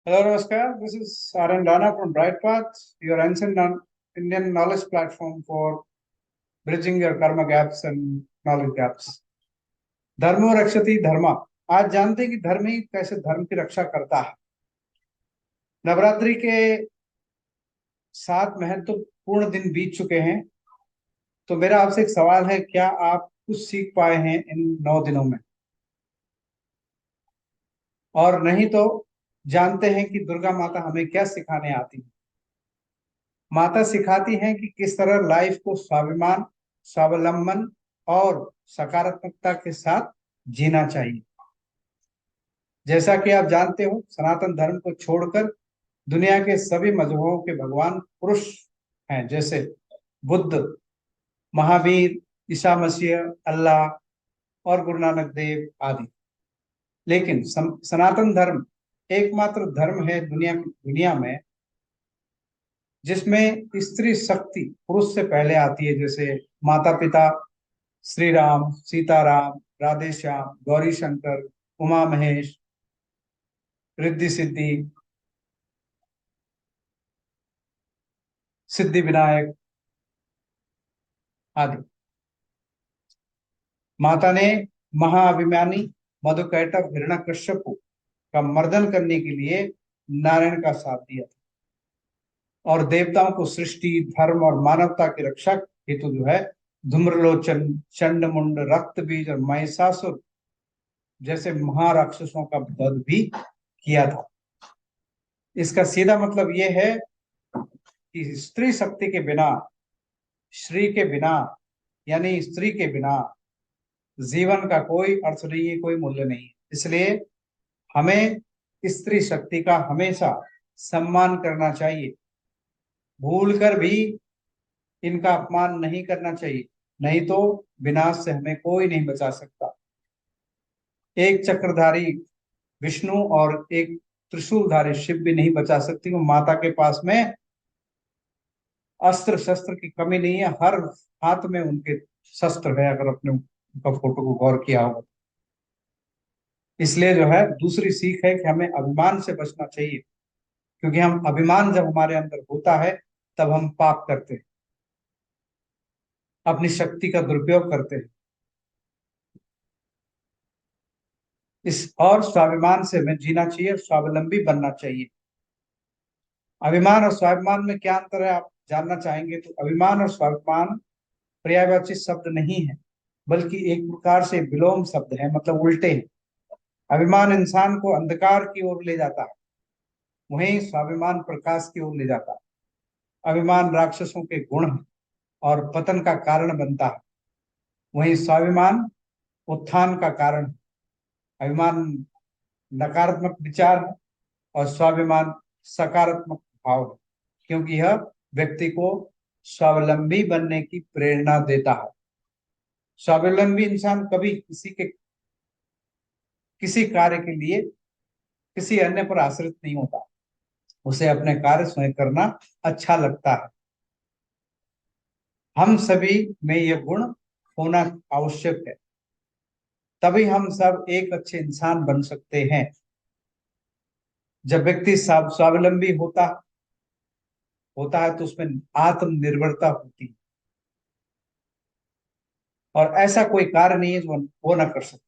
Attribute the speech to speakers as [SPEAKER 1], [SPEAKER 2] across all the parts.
[SPEAKER 1] Hello, Namaskar. This is Arun Rana from Bright Path, your ancient Indian knowledge platform for bridging your karma gaps and knowledge gaps. धर्मो रक्षति धर्मा। आज जानते हैं कि धर्म ही कैसे धर्म की रक्षा करता है। नवरात्रि के 7 महत्वपूर्ण दिन बीत चुके हैं, तो मेरा आपसे एक सवाल है, क्या आप कुछ सीख पाए हैं इन 9 दिनों में? और नहीं तो जानते हैं कि दुर्गा माता हमें क्या सिखाने आती है। माता सिखाती हैं कि किस तरह लाइफ को स्वाभिमान, स्वावलंबन और सकारात्मकता के साथ जीना चाहिए। जैसा कि आप जानते हो, सनातन धर्म को छोड़कर दुनिया के सभी मजहबों के भगवान पुरुष हैं, जैसे बुद्ध, महावीर, ईसा मसीह, अल्लाह और गुरु नानक देव आदि। लेकिन सनातन धर्म एकमात्र धर्म है दुनिया में जिसमें स्त्री शक्ति पुरुष से पहले आती है। जैसे माता पिता श्री राम, सीताराम, राधे श्याम, गौरी शंकर, उमा महेश, रिद्धि सिद्धि, सिद्धि विनायक आदि। माता ने महाअभिमानी मधुकैटभ हिरण्यकश्यप का मर्दन करने के लिए नारायण का साथ दिया था और देवताओं को सृष्टि, धर्म और मानवता की रक्षा हेतु जो है धूम्रलोचन, चंडमुंड, रक्त बीज और महिषासुर जैसे महाराक्षसों का वध भी किया था। इसका सीधा मतलब यह है कि स्त्री शक्ति के बिना, श्री के बिना यानी स्त्री के बिना जीवन का कोई अर्थ नहीं है, कोई मूल्य नहीं है। इसलिए हमें स्त्री शक्ति का हमेशा सम्मान करना चाहिए, भूलकर भी इनका अपमान नहीं करना चाहिए, नहीं तो विनाश से हमें कोई नहीं बचा सकता। एक चक्रधारी विष्णु और एक त्रिशूलधारी शिव भी नहीं बचा सकती। वो माता के पास में अस्त्र शस्त्र की कमी नहीं है, हर हाथ में उनके शस्त्र है, अगर अपने उनका फोटो को गौर किया होगा। इसलिए जो है दूसरी सीख है कि हमें अभिमान से बचना चाहिए, क्योंकि हम अभिमान जब हमारे अंदर होता है तब हम पाप करते हैं, अपनी शक्ति का दुरुपयोग करते हैं। इस और स्वाभिमान से हमें जीना चाहिए, स्वावलंबी बनना चाहिए। अभिमान और स्वाभिमान में क्या अंतर है आप जानना चाहेंगे तो अभिमान और स्वाभिमान पर्यायवाची शब्द नहीं है, बल्कि एक प्रकार से विलोम शब्द है, मतलब उल्टे हैं। अभिमान इंसान को अंधकार की ओर ले जाता है, वहीं स्वाभिमान प्रकाश की ओर ले जाता है। अभिमान राक्षसों के गुण है और पतन का कारण बनता है, वहीं स्वाभिमान उत्थान का कारण है। अभिमान नकारात्मक विचार है और स्वाभिमान सकारात्मक भाव है, क्योंकि यह व्यक्ति को स्वावलंबी बनने की प्रेरणा देता है। स्वावलंबी इंसान कभी किसी कार्य के लिए किसी अन्य पर आश्रित नहीं होता, उसे अपने कार्य स्वयं करना अच्छा लगता है। हम सभी में यह गुण होना आवश्यक है, तभी हम सब एक अच्छे इंसान बन सकते हैं। जब व्यक्ति स्वावलंबी होता है तो उसमें आत्मनिर्भरता होती है और ऐसा कोई कार्य नहीं है जो वो ना कर सकते।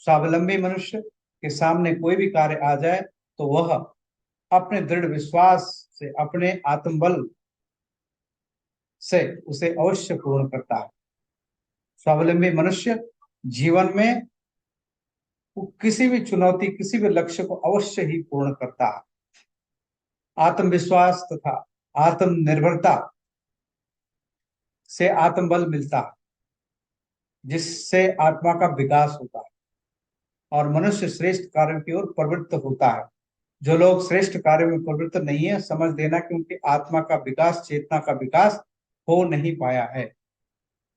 [SPEAKER 1] स्वावलंबी मनुष्य के सामने कोई भी कार्य आ जाए तो वह अपने दृढ़ विश्वास से, अपने आत्मबल से उसे अवश्य पूर्ण करता है। स्वावलंबी मनुष्य जीवन में किसी भी चुनौती, किसी भी लक्ष्य को अवश्य ही पूर्ण करता है। आत्मविश्वास तथा आत्मनिर्भरता से आत्मबल मिलता है, जिससे आत्मा का विकास होता है और मनुष्य श्रेष्ठ कार्यों की ओर प्रवृत्त होता है। जो लोग श्रेष्ठ कार्यों में प्रवृत्त नहीं है, समझ देना कि उनकी आत्मा का विकास, चेतना का विकास हो नहीं पाया है।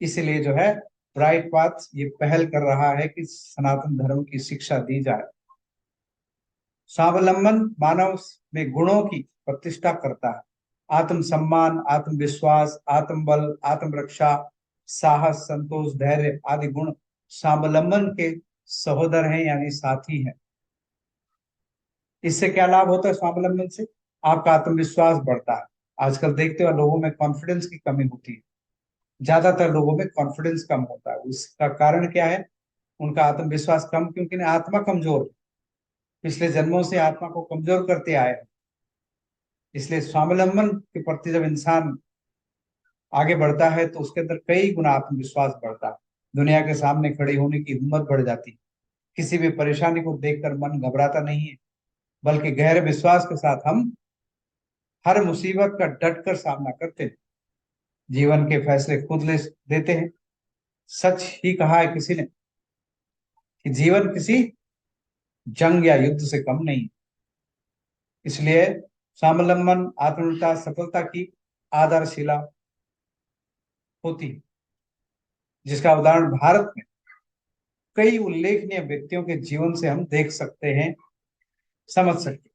[SPEAKER 1] इसलिए जो है ब्राइट पाथ ये पहल कर रहा है कि सनातन धर्म की शिक्षा दी जाए। स्वावलंबन मानव में गुणों की प्रतिष्ठा करता है। आत्मसम्मान, आत्मविश्वास, आत्मबल, आत्मरक्षा, साहस, संतोष, धैर्य आदि गुण स्वावलंबन के सहोदर हैं, यानी साथी हैं। इससे क्या लाभ होता है स्वावलंबन से? आपका आत्मविश्वास बढ़ता है। आजकल देखते हो लोगों में कॉन्फिडेंस की कमी होती है, ज्यादातर लोगों में कॉन्फिडेंस कम होता है। उसका कारण क्या है? उनका आत्मविश्वास कम, क्योंकि आत्मा कमजोर है, पिछले जन्मों से आत्मा को कमजोर करते आए हैं। इसलिए स्वावलंबन के प्रति जब इंसान आगे बढ़ता है तो उसके अंदर कई गुना आत्मविश्वास बढ़ता है, दुनिया के सामने खड़ी होने की हिम्मत बढ़ जाती है, किसी भी परेशानी को देखकर मन घबराता नहीं है, बल्कि गहरे विश्वास के साथ हम हर मुसीबत का डट कर सामना करते हैं, जीवन के फैसले खुद ले देते हैं। सच ही कहा है किसी ने कि जीवन किसी जंग या युद्ध से कम नहीं। इसलिए स्वावलंबन आत्मनिर्भरता सफलता की आधारशिला होती है, जिसका उदाहरण भारत में कई उल्लेखनीय व्यक्तियों के जीवन से हम देख सकते हैं, समझ सकते हैं।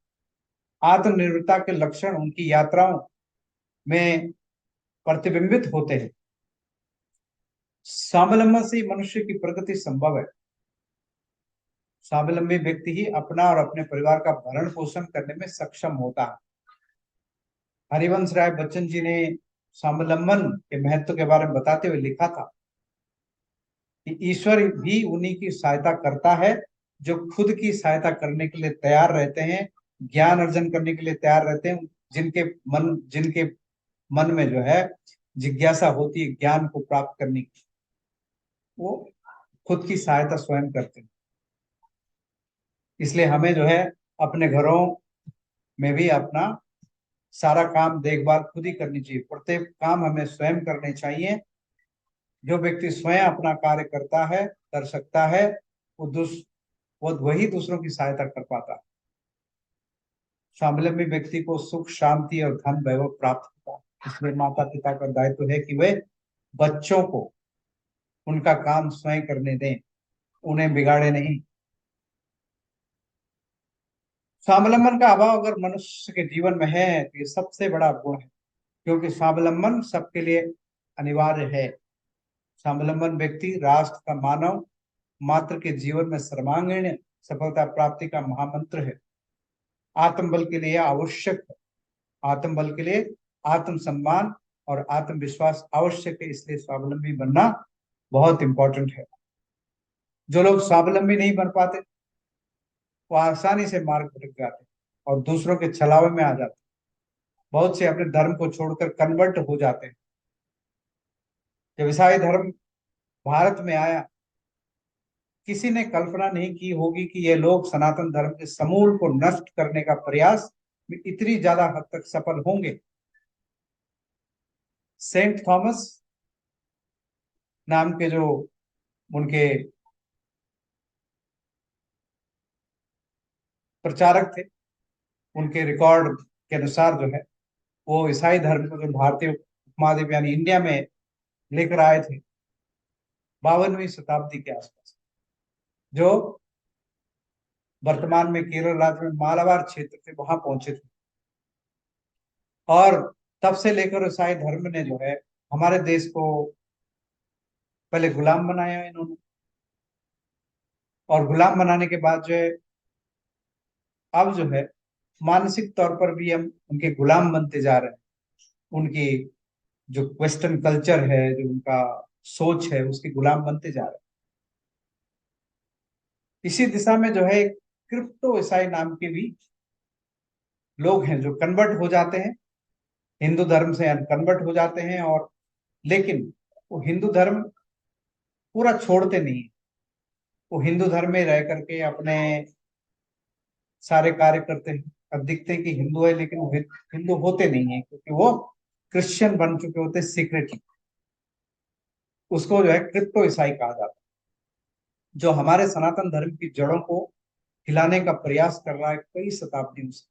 [SPEAKER 1] आत्मनिर्भरता के लक्षण उनकी यात्राओं में प्रतिबिंबित होते हैं। स्वावलंबन से ही मनुष्य की प्रगति संभव है। स्वावलंबी व्यक्ति ही अपना और अपने परिवार का भरण पोषण करने में सक्षम होता है। हरिवंश राय बच्चन जी ने स्वावलंबन के महत्व के बारे में बताते हुए लिखा था कि ईश्वर भी उन्हीं की सहायता करता है जो खुद की सहायता करने के लिए तैयार रहते हैं, ज्ञान अर्जन करने के लिए तैयार रहते हैं। जिनके मन में जो है जिज्ञासा होती है ज्ञान को प्राप्त करने की, वो खुद की सहायता स्वयं करते हैं। इसलिए हमें जो है अपने घरों में भी अपना सारा काम देखभाल खुद ही करनी चाहिए, प्रत्येक काम हमें स्वयं करने चाहिए। जो व्यक्ति स्वयं अपना कार्य करता है, कर सकता है, वो वही दूसरों की सहायता कर पाता है। स्वावलंबी व्यक्ति को सुख शांति और धन वैभव प्राप्त होता है। इसलिए माता पिता का दायित्व है कि वे बच्चों को उनका काम स्वयं करने दें, उन्हें बिगाड़े नहीं। स्वावलंबन का अभाव अगर मनुष्य के जीवन में है तो ये सबसे बड़ा गुण है, क्योंकि स्वावलंबन सबके लिए अनिवार्य है। स्वावलंबन व्यक्ति राष्ट्र का मानव मात्र के जीवन में सर्वांगीण सफलता प्राप्ति का महामंत्र है। आत्मबल के लिए आवश्यक है। आत्मबल के लिए आत्मसम्मान और आत्मविश्वास आवश्यक है। इसलिए स्वावलंबी बनना बहुत इंपॉर्टेंट है। जो लोग स्वावलंबी नहीं बन पाते वो आसानी से मार्ग भटक जाते और दूसरों के छलावे में आ जाते। बहुत से अपने धर्म को छोड़कर कन्वर्ट हो जाते हैं। जब ईसाई धर्म भारत में आया, किसी ने कल्पना नहीं की होगी कि ये लोग सनातन धर्म के समूल को नष्ट करने का प्रयास में इतनी ज्यादा हद तक सफल होंगे। सेंट थॉमस नाम के जो उनके प्रचारक थे, उनके रिकॉर्ड के अनुसार जो है वो ईसाई धर्म को जो भारतीय उपमहाद्वीप यानी इंडिया में लेकर आए थे 52वीं शताब्दी के आसपास, जो वर्तमान में केरल राज्य में मालाबार क्षेत्र थे, वहां पहुंचे थे। और तब से लेकर ईसाई धर्म ने जो है हमारे देश को पहले गुलाम बनाया इन्होंने, और गुलाम बनाने के बाद जो है अब जो है मानसिक तौर पर भी हम उनके गुलाम बनते जा रहे हैं। उनकी जो वेस्टर्न कल्चर है, जो उनका सोच है, उसके गुलाम बनते जा रहे हैं। इसी दिशा में जो है क्रिप्टो ईसाई नाम के भी लोग हैं जो कन्वर्ट हो जाते हैं, हिंदू धर्म से कन्वर्ट हो जाते हैं। और लेकिन वो हिंदू धर्म पूरा छोड़ते नहीं, वो हिंदू धर्म में रह करके अपने सारे कार्य करते हैं। अब दिखते हैं कि हिंदू है लेकिन वो हिंदू होते नहीं है, क्योंकि वो क्रिश्चियन बन चुके होते सीक्रेटली। उसको जो है क्रिप्टो ईसाई कहा जाता है, जो हमारे सनातन धर्म की जड़ों को हिलाने का प्रयास कर रहा है कई शताब्दियों से।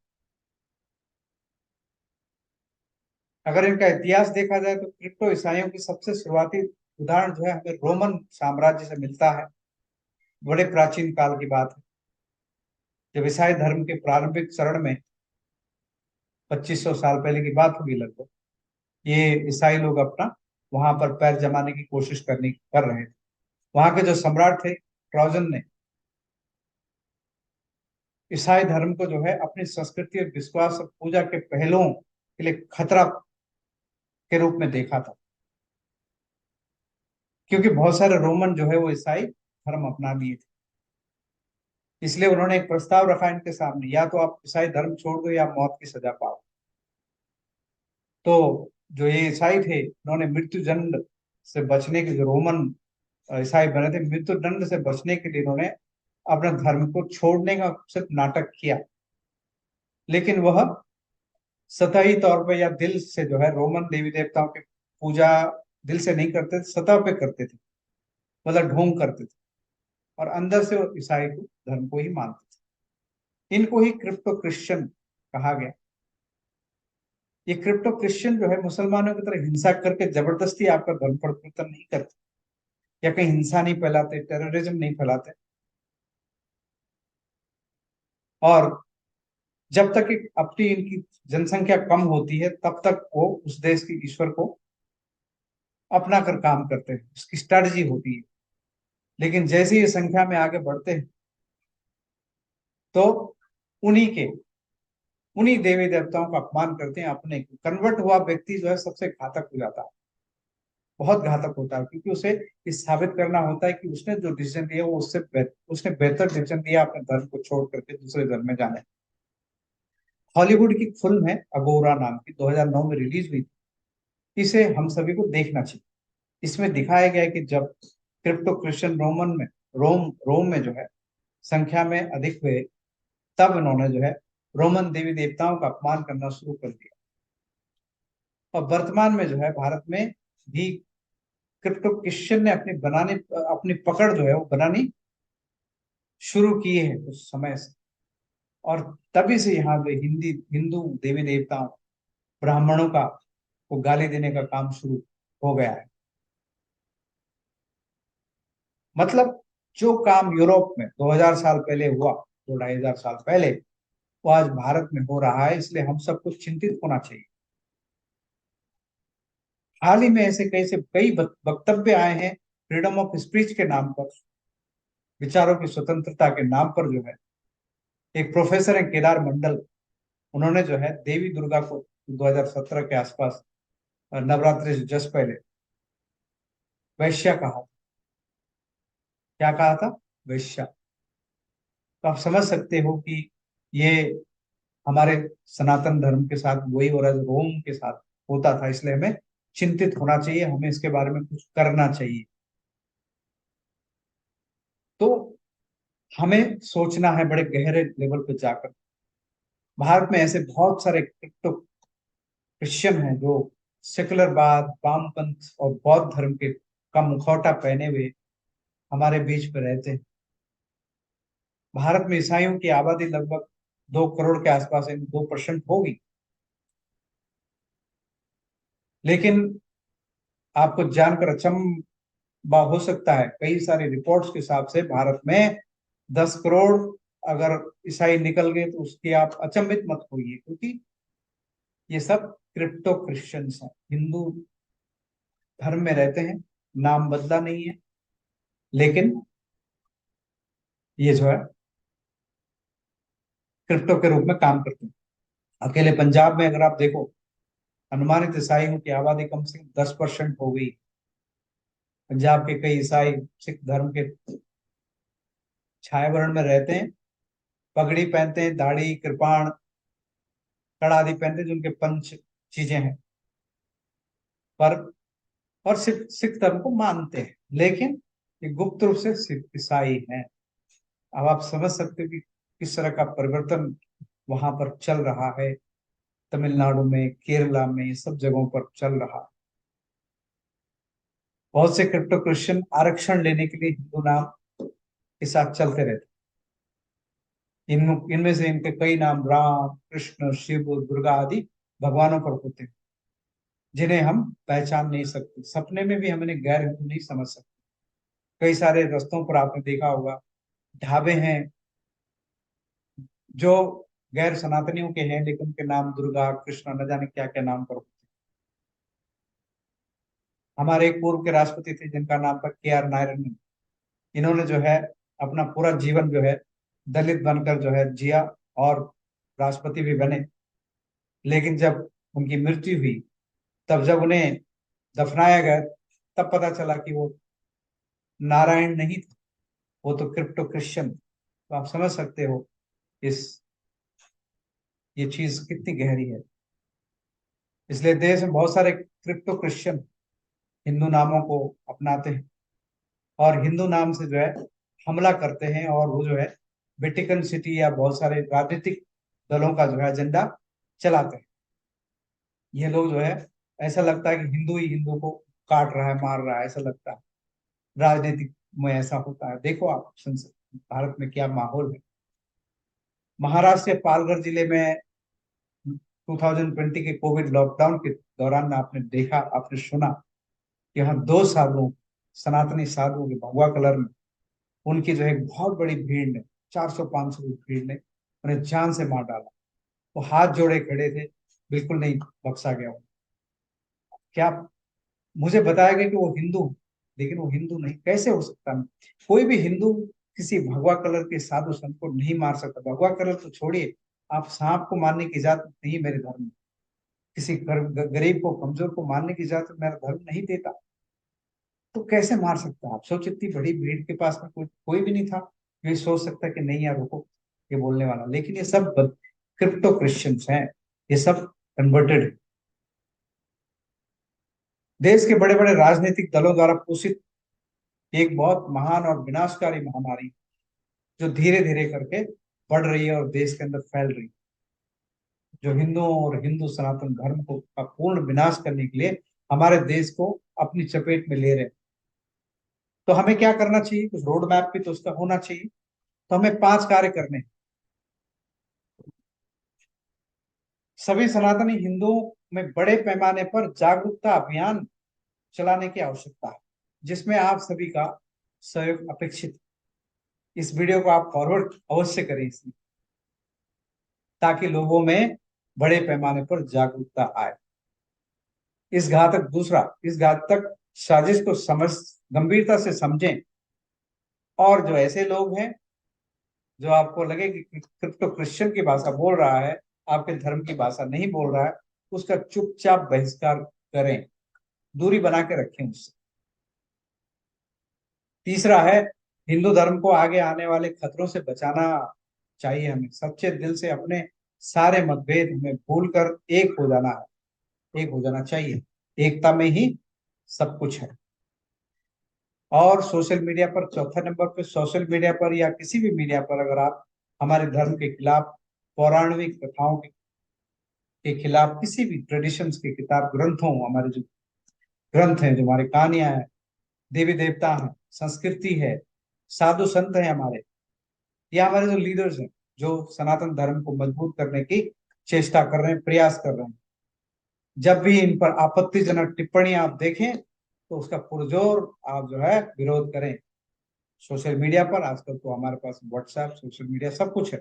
[SPEAKER 1] अगर इनका इतिहास देखा जाए तो क्रिप्टो ईसाइयों की सबसे शुरुआती उदाहरण जो है हमें रोमन साम्राज्य से मिलता है। बड़े प्राचीन काल की बात है, जब ईसाई धर्म के प्रारंभिक चरण में 2500 साल पहले की बात होगी लगभग, ये ईसाई लोग अपना वहां पर पैर जमाने की कोशिश कर रहे थे। वहां के जो सम्राट थे ट्राजन ने ईसाई धर्म को जो है अपनी संस्कृति और विश्वास और पूजा के पहलुओं के लिए खतरा के रूप में देखा था, क्योंकि बहुत सारे रोमन जो है वो ईसाई धर्म अपना लिए थे। इसलिए उन्होंने एक प्रस्ताव रखा इनके सामने, या तो आप ईसाई धर्म छोड़ दो या मौत की सजा पाओ। तो जो ये ईसाई थे, उन्होंने मृत्यु दंड से बचने के, जो रोमन ईसाई बने थे, मृत्यु दंड से बचने के लिए इन्होंने अपने धर्म को छोड़ने का सिर्फ नाटक किया। लेकिन वह सतही तौर पर या दिल से जो है रोमन देवी देवताओं की पूजा दिल से नहीं करते थे, सतह पे करते थे, मतलब ढोंग करते थे, और अंदर से वो ईसाई को धर्म को ही मानते थे। इनको ही क्रिप्टो क्रिश्चियन कहा गया। ये क्रिप्टो क्रिश्चियन जो है मुसलमानों की तरह हिंसा करके जबरदस्ती आपका धर्म परिवर्तन नहीं करते, या कहीं हिंसा नहीं फैलाते, टेररिज्म नहीं फैलाते। और जब तक अपनी इनकी जनसंख्या कम होती है, तब तक वो उस देश के ईश्वर को अपना कर काम करते हैं, उसकी स्ट्रेटजी होती है। लेकिन जैसे ही संख्या में आगे बढ़ते हैं, तो उन्हीं के उन्हीं देवी देवताओं का अपमान करते हैं। अपने कन्वर्ट हुआ व्यक्ति जो है सबसे घातक हो जाता है, बहुत घातक होता है, क्योंकि उसे ये साबित करना होता है कि उसने जो डिसीजन लिया वो उसने बेहतर डिसीजन लिया अपने धर्म को छोड़ करके दूसरे धर्म में जाने। हॉलीवुड की फिल्म है अगोरा नाम की, 2009 में रिलीज हुई थी। इसे हम सभी को देखना चाहिए। इसमें दिखाया गया है कि जब क्रिप्टो क्रिश्चियन रोम में जो है संख्या में अधिक हुए, तब इन्होंने जो है रोमन देवी देवताओं का अपमान करना शुरू कर दिया। और वर्तमान में जो है भारत में भी क्रिप्टो क्रिश्चियन ने अपनी पकड़ जो है वो बनानी शुरू की है कुछ समय से। और तभी से यहाँ पे हिंदू देवी देवताओं, ब्राह्मणों का को गाली देने का काम शुरू हो गया है। मतलब जो काम यूरोप में 2000 साल पहले हुआ, 2-2500 साल पहले, वो आज भारत में हो रहा है। इसलिए हम सबको चिंतित होना चाहिए। हाल ही में ऐसे कई वक्तव्य आए हैं फ्रीडम ऑफ स्पीच के नाम पर, विचारों की स्वतंत्रता के नाम पर जो है। एक प्रोफेसर है केदार मंडल, उन्होंने जो है देवी दुर्गा को 2017 के आसपास, नवरात्रि से जस्ट पहले, वैश्या कहा। क्या कहा था? वैश्या। तो आप समझ सकते हो कि ये हमारे सनातन धर्म के साथ वही हो रहा है जो रोम के साथ होता था। इसलिए हमें चिंतित होना चाहिए, हमें इसके बारे में कुछ करना चाहिए। तो हमें सोचना है बड़े गहरे लेवल पे जाकर। भारत में ऐसे बहुत सारे क्रिप्टो क्रिश्चियन हैं जो सेकुलरवाद, वामपंथ और बौद्ध धर्म के का मुखौटा पहने हुए हमारे बीच में रहते हैं। भारत में ईसाइयों की आबादी लगभग 2 करोड़ के आसपास है, 2% होगी। लेकिन आपको जानकर अचंभा हो सकता है, कई सारी रिपोर्ट्स के हिसाब से भारत में 10 करोड़ अगर ईसाई निकल गए, तो उसकी आप अचंभित मत होइए, क्योंकि ये सब क्रिप्टो क्रिश्चियंस हैं, हिंदू धर्म में रहते हैं, नाम बदला नहीं है, लेकिन ये जो है क्रिप्टो के रूप में काम करते हैं। अकेले पंजाब में अगर आप देखो, अनुमानित ईसाइयों की आबादी कम से कम 10% हो गई। पंजाब के कई ईसाई सिख धर्म के छाया वर्ण में रहते हैं, पगड़ी पहनते हैं, दाढ़ी, कृपाण, कड़ा आदि पहनते हैं, जो उनके पंच चीजें हैं। पर और सिर्फ सिख धर्म को मानते हैं, लेकिन ये गुप्त रूप से सिख ईसाई हैं। अब आप समझ सकते हो कि किस तरह का परिवर्तन वहां पर चल रहा है। तमिलनाडु में, केरला में, ये सब जगहों पर चल रहा है। बहुत से क्रिप्टो क्रिश्चियन आरक्षण लेने के लिए हिंदू नाम के साथ चलते रहते। इनमें से इनके कई नाम राम, कृष्ण, शिव, दुर्गा आदि भगवानों पर होते हैं, जिन्हें हम पहचान नहीं सकते। सपने में भी हम इन्हें गैर हिंदू नहीं समझ सकते। कई सारे रस्तों पर आपने देखा होगा, ढाबे हैं जो गैर सनातनियों के हैं, लेकिन उनके नाम दुर्गा, कृष्ण, न जाने क्या क्या नाम पर होते हैं। हमारे एक पूर्व के राष्ट्रपति थे जिनका नाम था KR नारायणन। इन्होंने जो है अपना पूरा जीवन जो है दलित बनकर जो है जिया और राष्ट्रपति भी बने। लेकिन जब उनकी मृत्यु हुई, तब जब उन्हें दफनाया गया, तब पता चला कि वो नारायण नहीं था, वो तो क्रिप्टो क्रिश्चियन। तो आप समझ सकते हो इस ये चीज कितनी गहरी है। इसलिए देश में बहुत सारे क्रिप्टो क्रिश्चियन हिंदू नामों को अपनाते हैं और हिंदू नाम से जो है हमला करते हैं, और वो जो है वेटिकन सिटी या बहुत सारे राजनीतिक दलों का जो है एजेंडा चलाते हैं। ये लोग जो है, ऐसा लगता है कि हिंदू ही हिंदू को काट रहा है, मार रहा है, ऐसा लगता है। राजनीतिक में ऐसा होता है। देखो आप संसद भारत में क्या माहौल है। महाराष्ट्र के पालघर जिले में 2020 के कोविड लॉकडाउन के दौरान आपने देखा, आपने सुना कि यहाँ 2 साधुओं, सनातनी साधुओं के भगवा कलर में, उनकी जो है एक बहुत बड़ी भीड़ ने, 400-500 की भीड़ ने उन्हें जान से मार डाला। वो हाथ जोड़े खड़े थे, बिल्कुल नहीं बख्शा गया। क्या मुझे बताया गया कि वो हिंदू, लेकिन वो हिंदू नहीं, कैसे हो सकता है? कोई भी हिंदू किसी भगवा कलर के साधु संत को नहीं मार सकता। भगवा कलर तो छोड़िए, आप सांप को मारने की इजाजत नहीं मेरे धर्म में। किसी गरीब को, कमजोर को मारने की इजाजत मेरा धर्म नहीं देता। तो कैसे मार सकता है? आप सोच, इतनी बड़ी भीड़ के पास में कोई कोई भी नहीं था ये सोच सकता कि नहीं यार रुको, ये बोलने वाला। लेकिन ये सब क्रिप्टो क्रिश्चियंस हैं, ये सब कन्वर्टेड। देश के बड़े बड़े राजनीतिक दलों द्वारा पोषित एक बहुत महान और विनाशकारी महामारी, जो धीरे धीरे करके बढ़ रही है और देश के अंदर फैल रही है, जो हिंदुओं और हिंदू सनातन धर्म को का पूर्ण विनाश करने के लिए हमारे देश को अपनी चपेट में ले रहे हैं। तो हमें क्या करना चाहिए? कुछ रोड मैप भी तो उसका होना चाहिए। तो हमें 5 कार्य करने हैं। सभी सनातनी हिंदुओं में बड़े पैमाने पर जागरूकता अभियान चलाने की आवश्यकता है, जिसमें आप सभी का सहयोग अपेक्षित है। इस वीडियो को आप फॉरवर्ड अवश्य करें इसमें, ताकि लोगों में बड़े पैमाने पर जागरूकता आए। इस घातक साजिश को समझ गंभीरता से समझें, और जो ऐसे लोग हैं जो आपको लगे कि क्रिप्टो क्रिश्चियन की भाषा बोल रहा है, आपके धर्म की भाषा नहीं बोल रहा है, उसका चुपचाप बहिष्कार करें, दूरी बना के रखें उससे। तीसरा है, हिंदू धर्म को आगे आने वाले खतरों से बचाना चाहिए। हमें सच्चे दिल से अपने सारे मतभेद हमें भूलकर एक हो जाना है, एक हो जाना चाहिए। एकता में ही सब कुछ है। और सोशल मीडिया पर, चौथा नंबर पे, सोशल मीडिया पर या किसी भी मीडिया पर अगर आप हमारे धर्म के खिलाफ, पौराणिक कथाओं के खिलाफ, किसी भी ट्रेडिशंस के किताब ग्रंथों, हमारे जो ग्रंथ हैं, जो हमारी कहानियां हैं, देवी देवता हैं, संस्कृति है, साधु संत हैं हमारे, या हमारे जो लीडर्स हैं, जो सनातन धर्म को मजबूत करने की चेष्टा कर रहे हैं, प्रयास कर रहे हैं, जब भी इन पर आपत्तिजनक टिप्पणी आप देखें, तो उसका पुरजोर आप जो है विरोध करें। सोशल मीडिया पर आजकल तो हमारे पास व्हाट्सएप, सोशल मीडिया सब कुछ है।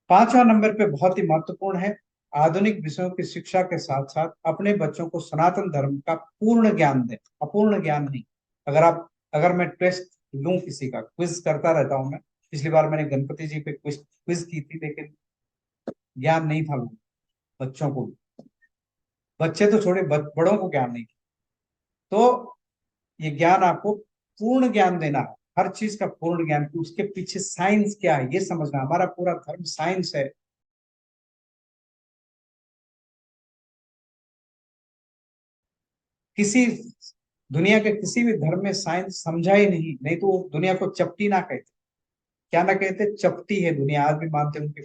[SPEAKER 1] 5वां नंबर पे बहुत ही महत्वपूर्ण है, आधुनिक विषयों की शिक्षा के साथ साथ अपने बच्चों को सनातन धर्म का पूर्ण ज्ञान दें, अपूर्ण ज्ञान नहीं। अगर मैं टेस्ट लूं, किसी का क्विज करता रहता हूं मैं, पिछली बार मैंने गणपति जी पे क्विज क्विज की थी, लेकिन ज्ञान नहीं था लोगों, बच्चों को। बच्चे तो छोड़े, बड़ों को ज्ञान नहीं। तो ये ज्ञान आपको पूर्ण ज्ञान देना है, हर चीज का पूर्ण ज्ञान, कि उसके पीछे साइंस क्या है ये समझना। हमारा पूरा धर्म साइंस है। किसी दुनिया के किसी भी धर्म में साइंस समझा ही नहीं, नहीं तो वो दुनिया को चपटी ना कहते। क्या ना कहते? चपटी है दुनिया। आज भी मानते हैं, उनके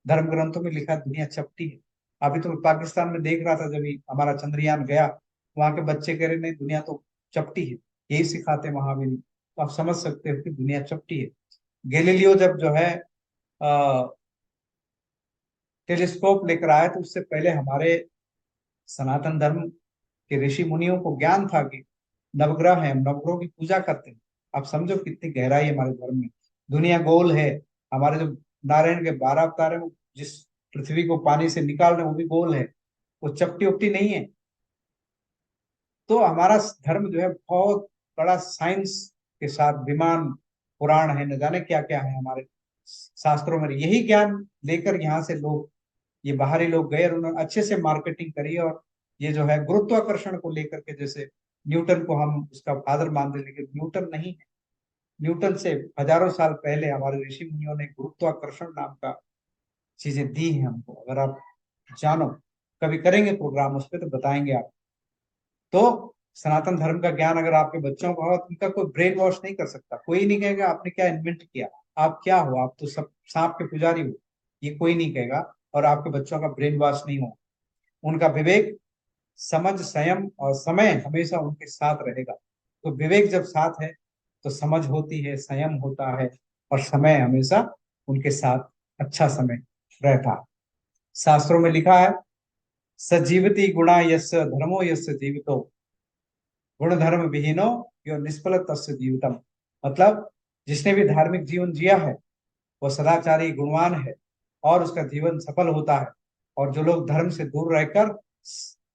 [SPEAKER 1] धर्म ग्रंथों में लिखा है दुनिया चपटी है। अभी तो पाकिस्तान में देख रहा था, जब हमारा चंद्रयान गया, वहां के बच्चे कह रहे नहीं, दुनिया तो चपटी है, यही सिखाते महावीर। तो आप समझ सकते हो कि दुनिया चपटी है। गैलीलियो जब जो है टेलीस्कोप लेकर आए, तो उससे पहले हमारे सनातन धर्म के ऋषि मुनियों को ज्ञान था कि नवग्रह है, हम नवग्रहों की पूजा करते हैं। आप समझो कितनी गहराई है हमारे धर्म में। दुनिया गोल है। हमारे जो नारायण के 12 अवतार है, वो जिस पृथ्वी को पानी से निकाल रहे हैं, वो भी गोल है, वो चपटी उपटी नहीं है। तो हमारा धर्म जो है बहुत बड़ा साइंस के साथ, विमान पुराण है, न जाने क्या क्या है हमारे शास्त्रों में। यही ज्ञान लेकर यहाँ से लोग, ये बाहरी लोग गए और उन्होंने अच्छे से मार्केटिंग करी। और ये जो है गुरुत्वाकर्षण को लेकर के, जैसे न्यूटन को हम उसका फादर मानते, लेकिन न्यूटन नहीं है। न्यूटन से हजारों साल पहले हमारे ऋषि मुनियों ने गुरुत्वाकर्षण नाम का चीजें दी हैं हमको। अगर आप जानो, कभी करेंगे प्रोग्राम उस पर तो बताएंगे आप। तो सनातन धर्म का ज्ञान अगर आपके बच्चों को हो तो उनका कोई ब्रेन वॉश नहीं कर सकता। कोई नहीं कहेगा आपने क्या इन्वेंट किया, आप क्या हो, आप तो सब सांप के पुजारी हो, ये कोई नहीं कहेगा। और आपके बच्चों का ब्रेन वॉश नहीं हो। उनका विवेक, समझ, संयम और समय हमेशा उनके साथ रहेगा। तो विवेक जब साथ है तो समझ होती है, संयम होता है, और समय हमेशा उनके साथ अच्छा समय रहता है। शास्त्रों में लिखा है, सजीवति गुणा यस्य धर्मो यस्य जीवितो गुण धर्म विहीनो यो निष्फल तस्य जीवितम। मतलब जिसने भी धार्मिक जीवन जिया है वो सदाचारी गुणवान है और उसका जीवन सफल होता है। और जो लोग धर्म से दूर रहकर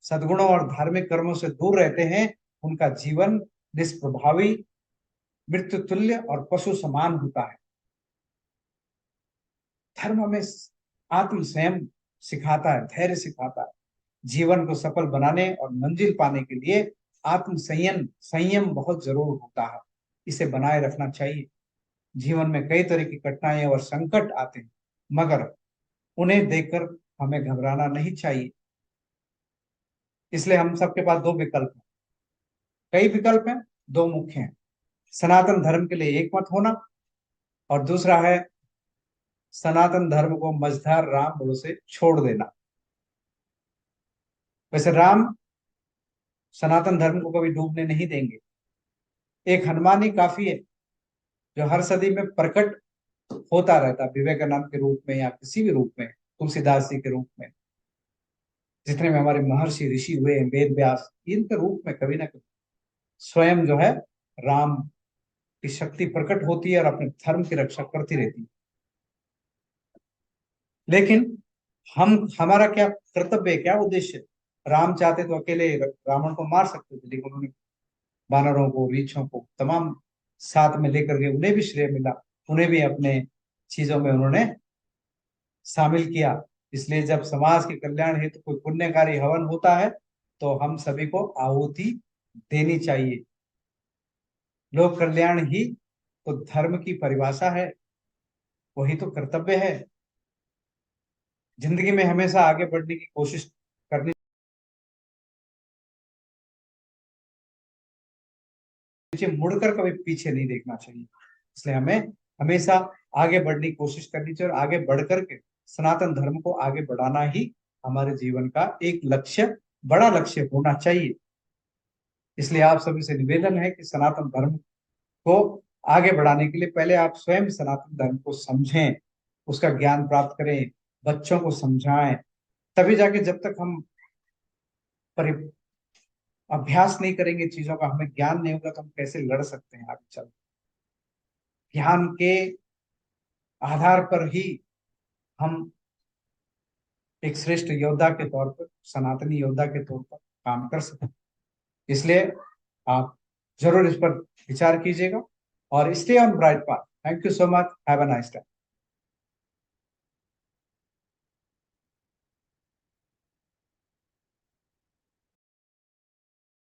[SPEAKER 1] सद्गुणों और धार्मिक कर्मों से दूर रहते हैं उनका जीवन निष्प्रभावी, मृत्यु तुल्य और पशु समान होता है। धर्म हमें आत्म संयम सिखाता है, धैर्य सिखाता है। जीवन को सफल बनाने और मंजिल पाने के लिए आत्म संयम संयम बहुत जरूर होता है। इसे बनाए रखना चाहिए। जीवन में कई तरह की कठिनाइयां और संकट आते हैं, मगर उन्हें देखकर हमें घबराना नहीं चाहिए। इसलिए हम सबके पास दो विकल्प हैं, कई विकल्प हैं, दो मुख्य हैं। सनातन धर्म के लिए एक मत होना, और दूसरा है सनातन धर्म को मझधार राम भरोसे छोड़ देना। वैसे राम सनातन धर्म को कभी डूबने नहीं देंगे। एक हनुमान ही काफी है जो हर सदी में प्रकट होता रहता, विवेकानंद के रूप में या किसी भी रूप में, तुलसीदास जी के रूप में, जितने में हमारे महर्षि ऋषि हुए हैं, वेद व्यास, इनके रूप में कभी ना कभी स्वयं जो है राम की शक्ति प्रकट होती है और अपने धर्म की रक्षा करती रहती है। लेकिन हम, हमारा क्या कर्तव्य है, क्या उद्देश्य है? राम चाहते तो अकेले रावण को मार सकते थे, लेकिन उन्होंने वानरों को, रीछों को तमाम साथ में लेकर के उन्हें भी श्रेय मिला, उन्हें भी अपने चीजों में उन्होंने शामिल किया। इसलिए जब समाज के कल्याण हेतु कोई पुण्यकारी हवन होता है तो हम सभी को आहुति देनी चाहिए। लोक कल्याण ही तो धर्म की परिभाषा है, वही तो कर्तव्य है। जिंदगी में हमेशा आगे बढ़ने की कोशिश करनी चाहिए, मुड़कर कभी पीछे नहीं देखना चाहिए। इसलिए हमें हमेशा आगे बढ़ने की कोशिश करनी चाहिए, और आगे बढ़कर के सनातन धर्म को आगे बढ़ाना ही हमारे जीवन का एक लक्ष्य, बड़ा लक्ष्य होना चाहिए। इसलिए आप सभी से निवेदन है कि सनातन धर्म को आगे बढ़ाने के लिए पहले आप स्वयं सनातन धर्म को समझें, उसका ज्ञान प्राप्त करें, बच्चों को समझाएं। तभी जाके, जब तक हम परि अभ्यास नहीं करेंगे चीजों का, हमें ज्ञान नहीं होगा तो हम कैसे लड़ सकते हैं आगे चल। ज्ञान के आधार पर ही हम एक श्रेष्ठ योद्धा के तौर पर, सनातनी योद्धा के तौर पर काम कर सकते हैं। इसलिए आप जरूर इस पर विचार कीजिएगा और stay on bright path. Thank you so much, have a nice day.